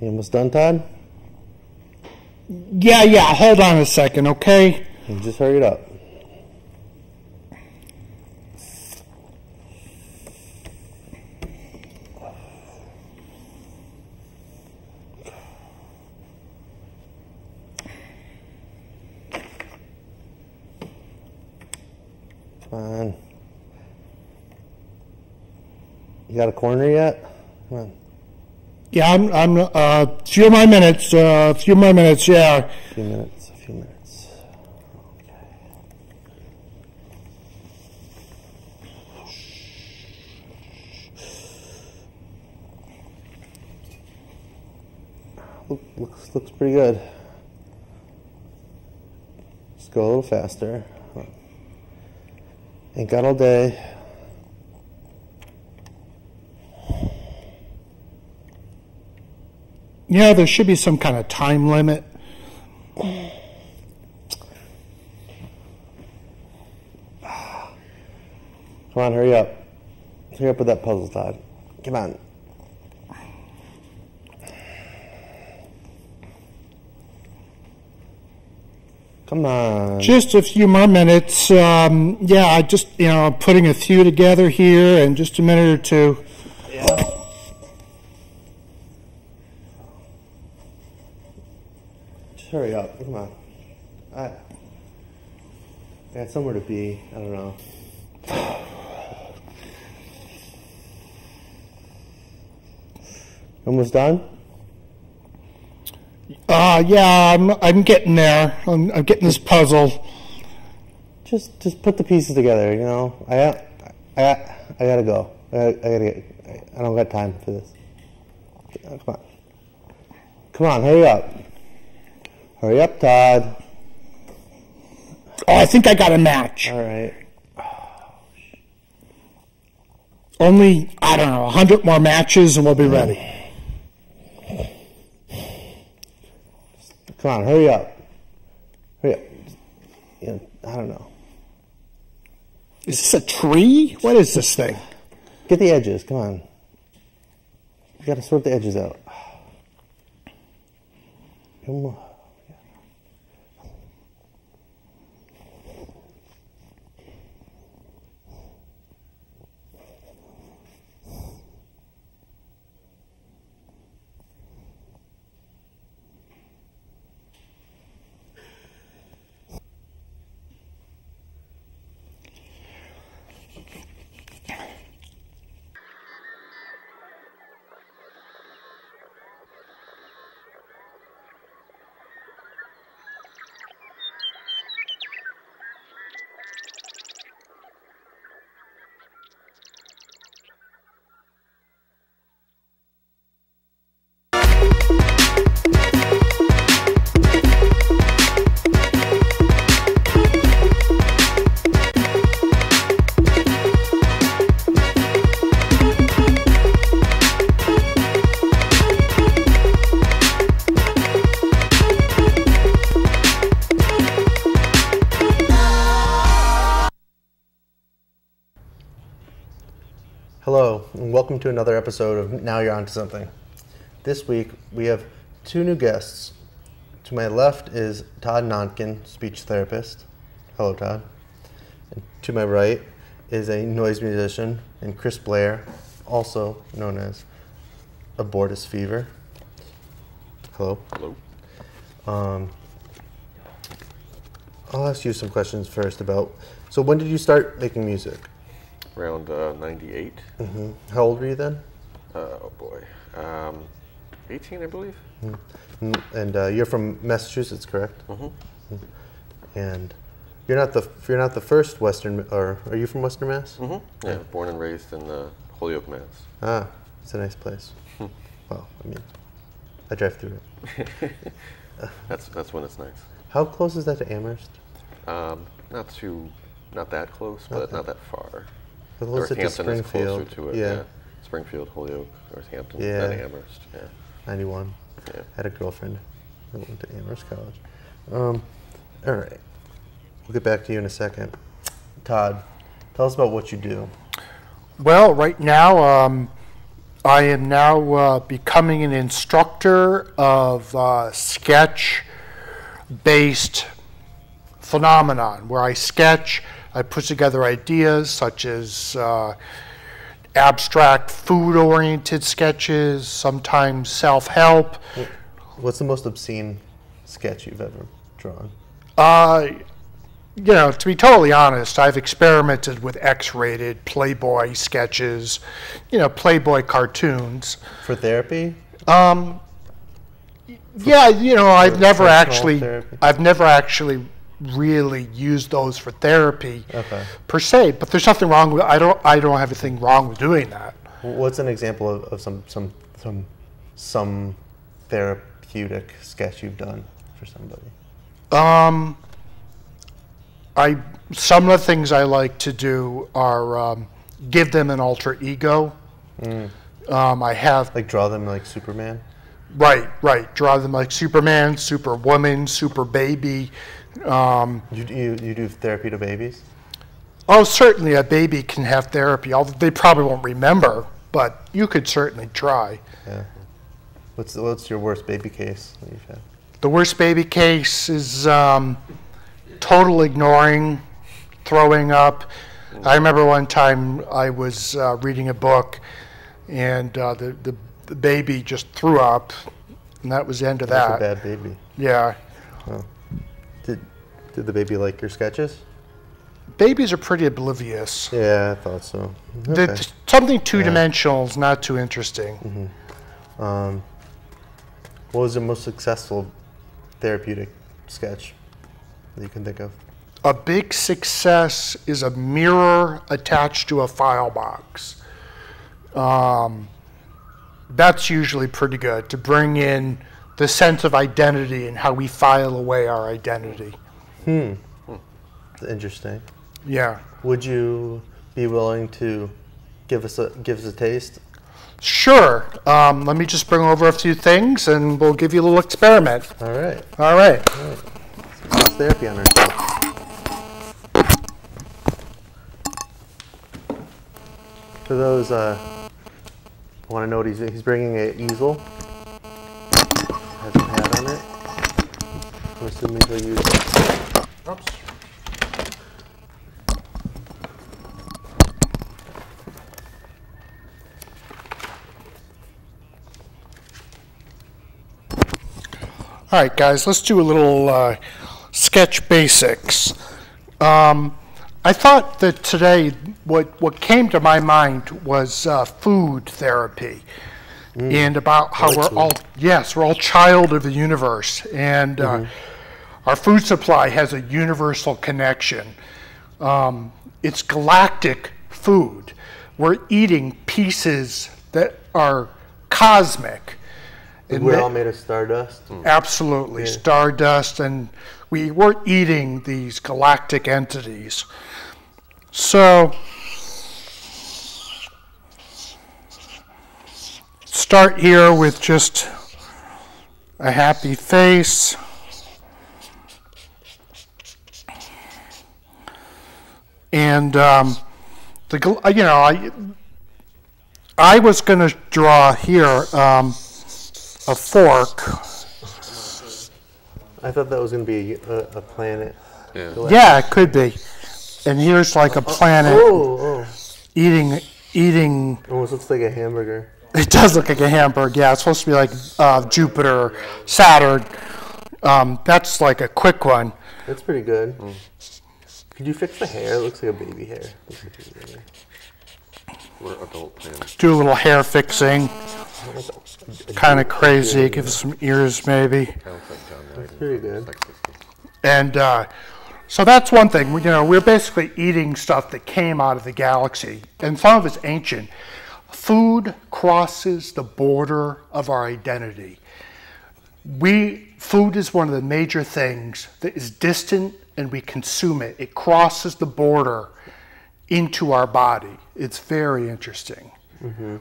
You almost done, Todd? Yeah, hold on a second, okay? Just hurry it up. Come on. You got a corner yet? Come on. Yeah, I'm a few more minutes, yeah. A few minutes. Okay. Looks pretty good. Just go a little faster. Ain't got all day. Yeah, there should be some kind of time limit. Come on, hurry up. Hurry up with that puzzle, Todd. Come on. Come on. Just a few more minutes. Yeah, I just, putting a few together here in just a minute or two. Yeah. Just hurry up. Come on. I got somewhere to be. I don't know. Almost done? Yeah, I'm getting there. I'm getting this puzzle. Just put the pieces together. I gotta go. I don't got time for this. Come on, hurry up. Hurry up, Todd. Oh, I think I got a match. All right. Only, I don't know, 100 more matches and we'll be ready. Come on, hurry up. Hurry up. I don't know. Is this a tree? What is this thing? Get the edges, come on. You gotta sort the edges out. Come on. Hello, and welcome to another episode of Now You're Onto Something. This week, we have two new guests. To my left is Todd Nonken, speech therapist. Hello, Todd. And to my right is a noise musician, and Chris Blair, also known as Abortus Fever. Hello. Hello. I'll ask you some questions first about, so when did you start making music? Around 98. Mm-hmm. How old were you then? Oh boy, 18, I believe. Mm-hmm. And you're from Massachusetts, correct? Mm-hmm. Mm-hmm. And you're not the first Western, or are you from Western Mass? Mm-hmm. Yeah, born and raised in Holyoke, Mass. Ah, it's a nice place. Well, I mean, I drive through it. That's when it's nice. How close is that to Amherst? Not that close, but not that far. Closer to Springfield. Is closer to it. Yeah. Springfield, Holyoke, Northampton, Yeah. then Amherst. Yeah. 91. Yeah. I had a girlfriend who went to Amherst College. All right. We'll get back to you in a second. Todd, tell us about what you do. Well, right now, I am now becoming an instructor of sketch-based phenomenon, where I sketch, I put together ideas such as abstract food-oriented sketches, sometimes self-help. What's the most obscene sketch you've ever drawn? You know, to be totally honest, I've experimented with X-rated Playboy sketches, you know, Playboy cartoons. For therapy? Yeah, you know, I've never therapy? actually really used those for therapy per se. But there's nothing wrong with. I don't have anything wrong with doing that. What's an example of some therapeutic sketch you've done for somebody? Some of the things I like to do are give them an alter ego. I have like draw them like Superman. Right. Draw them like Superman, Superwoman, Super Baby. You do therapy to babies? Oh, certainly a baby can have therapy. Although they probably won't remember, but you could certainly try. Yeah. What's your worst baby case that you've had? The worst baby case is total ignoring, throwing up. I remember one time I was reading a book, and the baby just threw up, and that was the end of that. That's a bad baby. Yeah. Oh. Did the baby like your sketches? Babies are pretty oblivious. Yeah, I thought so. Okay. Something two-dimensional is not too interesting. Mm-hmm. What was the most successful therapeutic sketch that you can think of? A big success is a mirror attached to a file box. That's usually pretty good to bring in the sense of identity and how we file away our identity. Interesting. Yeah. Would you be willing to give us a taste? Sure. Let me just bring over a few things, and we'll give you a little experiment. All right. All right. Let's therapy on ourselves. For those want to know what he's bringing an easel. Has a pad on it. I'm assuming he'll use it. Oops. All right, guys, let's do a little sketch basics. I thought that today what came to my mind was food therapy, and about how we're all child of the universe, and our food supply has a universal connection. It's galactic food. We're eating pieces that are cosmic. We're all made of stardust? Absolutely, yeah. Stardust, and we're eating these galactic entities. So, start here with just a happy face. And, I was going to draw here a fork. I thought that was going to be a planet. Yeah, it could be. And here's like a planet eating. Almost looks like a hamburger. It does look like a hamburger. Yeah, it's supposed to be like Jupiter, Saturn. That's like a quick one. That's pretty good. Could you fix the hair? It looks like a baby hair. We're adult planets. Do a little hair fixing. Kind of crazy. Give us some ears, maybe. That's pretty good. And so that's one thing. We're basically eating stuff that came out of the galaxy, and some of it's ancient. Food crosses the border of our identity. Food is one of the major things that is distant, and we consume it. It crosses the border into our body. It's very interesting. Mm-hmm.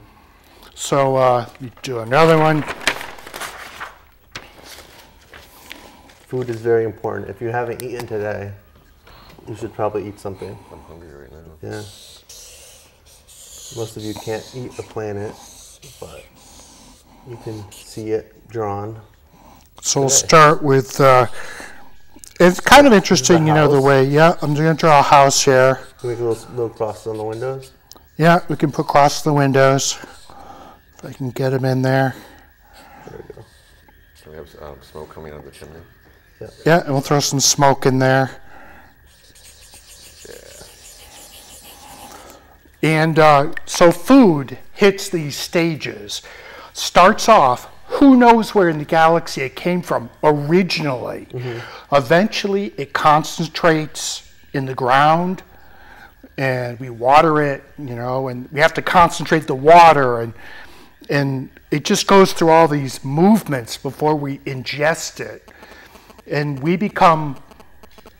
So you do another one. Food is very important. If you haven't eaten today, you should probably eat something. I'm hungry right now. Yeah. Most of you can't eat the planet. but you can see it drawn. So we'll start with, it's kind of interesting, you know, the way, I'm going to draw a house here. Can we make a little crosses on the windows? Yeah, we can put across the windows. If I can get them in there. There we go. So we have smoke coming out of the chimney. Yeah, and we'll throw some smoke in there. And so food hits these stages. Starts off, who knows where in the galaxy it came from originally. Eventually it concentrates in the ground, and we water it, you know, and we have to concentrate the water, and it just goes through all these movements before we ingest it. And we become,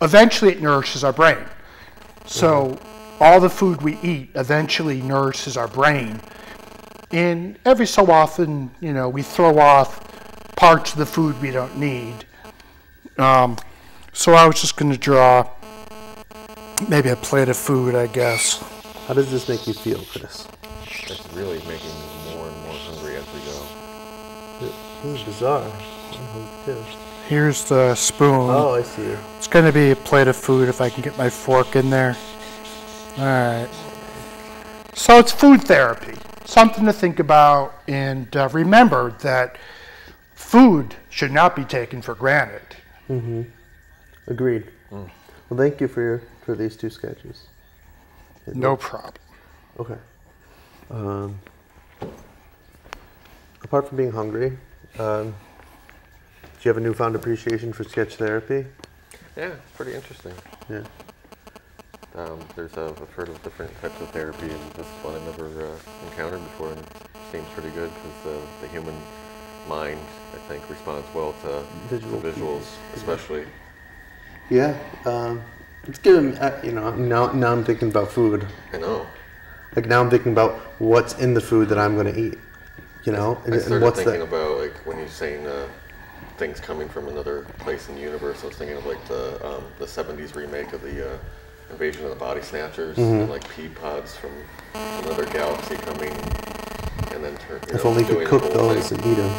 eventually it nourishes our brain. So all the food we eat eventually nourishes our brain. And every so often, you know, we throw off parts of the food we don't need. So I was just going to draw maybe a plate of food, I guess. How does this make you feel, Chris? It's really making me more and more hungry as we go. This is bizarre. Here's the spoon. Oh, I see. It's going to be a plate of food if I can get my fork in there. All right. So it's food therapy. Something to think about, and remember that food should not be taken for granted. Agreed. Well, thank you for these two sketches. No problem. Okay. Apart from being hungry, do you have a newfound appreciation for sketch therapy? Yeah, it's pretty interesting. Yeah. I've heard of different types of therapy, and this is one I've never encountered before, and it seems pretty good because the human mind, I think, responds well to visuals, especially. Yeah. It's given, you know, now I'm thinking about food. I know. Like now I'm thinking about what's in the food that I'm going to eat. You know, I started thinking about, like, when you're saying things coming from another place in the universe. I was thinking of like the 70s remake of the Invasion of the Body Snatchers, and like pea pods from another galaxy coming, and then if only you could cook those and eat them.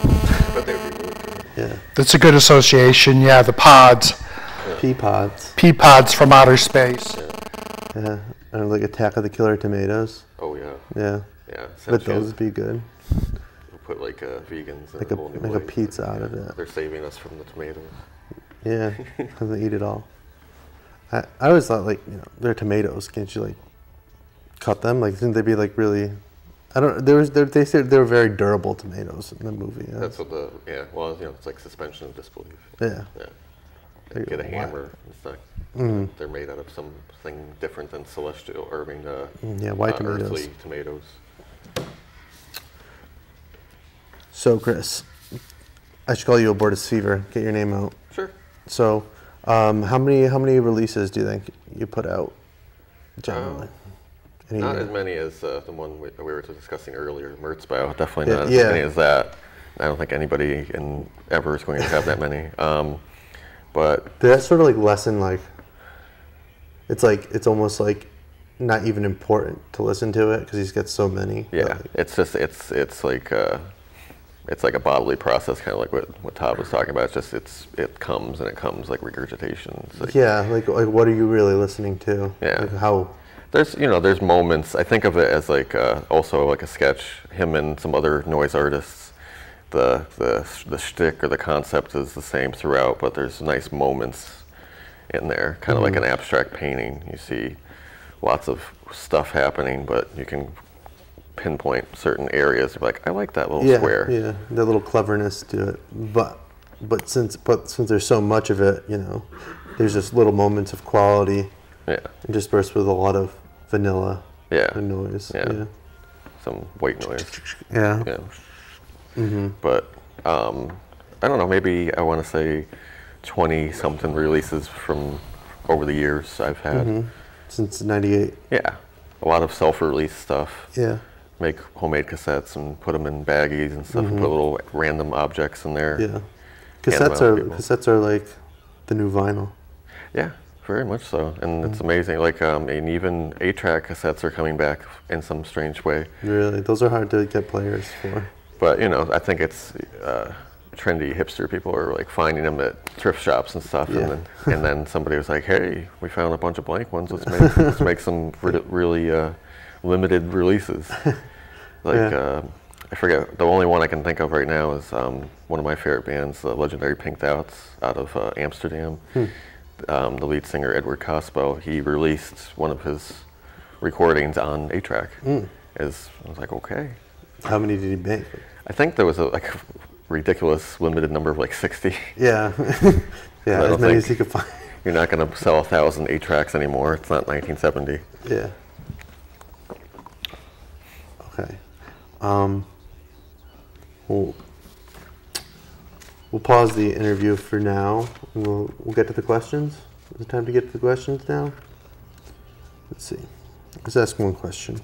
But they would be really good. Yeah. That's a good association. Yeah, the pods. Yeah. Pea pods. Pea pods from outer space. Yeah. And like Attack of the Killer Tomatoes. Oh yeah. Yeah. Yeah. But those would be good. We'll put like vegans Like in a whole new make way. a pizza out of it. They're saving us from the tomatoes. Yeah. And they eat it all. I always thought, like, you know, they're tomatoes. Can't you like cut them? Like, shouldn't they be like really? I don't. They said they were very durable tomatoes in the movie. Yeah. That's what well, you know, it's like suspension of disbelief. Yeah. Yeah. They get a hammer. It's like they're made out of something different than celestial, or I mean, white tomatoes. earthly tomatoes. So, Chris, I should call you Abortus Fever. Get your name out. Sure. So, how many releases do you think you put out generally? Not as many as the one we were discussing earlier, Merzbow. Definitely not as Yeah. many as that. I don't think anybody ever is going to have that many. But That's sort of like lessen, like it's almost like not even important to listen to it because he's got so many. yeah, Like, it's just it's like a bodily process, kind of like what Todd was talking about. It's just it comes like regurgitation. It's like, yeah, like what are you really listening to? Yeah. Like how? There's moments. I think of it as like also like a sketch. Him and some other noise artists. The shtick or the concept is the same throughout, but there's nice moments in there, kind of like an abstract painting. You see lots of stuff happening, but you can pinpoint certain areas. You're like, I like that little square. Yeah, the little cleverness to it. But since there's so much of it, you know, there's just little moments of quality. Yeah. Interspersed with a lot of vanilla. Yeah. And noise. Yeah. Some white noise. Yeah. Yeah. But I don't know. Maybe I want to say 20-something releases from over the years I've had. Since '98. Yeah, a lot of self-release stuff. Yeah. Make homemade cassettes and put them in baggies and stuff, and put little random objects in there. Yeah. Hand them out to people. Cassettes are like the new vinyl. Yeah, Very much so, and it's amazing. Like, and even 8-track cassettes are coming back in some strange way. Really, those are hard to get players for. But you know, I think it's trendy hipster people are like finding them at thrift shops and stuff, Yeah. and then somebody was like, "Hey, we found a bunch of blank ones. Let's make some really limited releases." Like, I forget, the only one I can think of right now is one of my favorite bands, the legendary Pink Doubts, out of Amsterdam. The lead singer, Edward Cosbo, he released one of his recordings on 8-track. I was like, okay. How many did he make? I think there was a ridiculous limited number of 60. Yeah. Yeah, as many as he could find. You're not going to sell 1,000 8-tracks anymore. It's not 1970. Yeah. Okay. We'll pause the interview for now. We'll get to the questions. Is it time to get to the questions now? Let's see. Let's ask one question.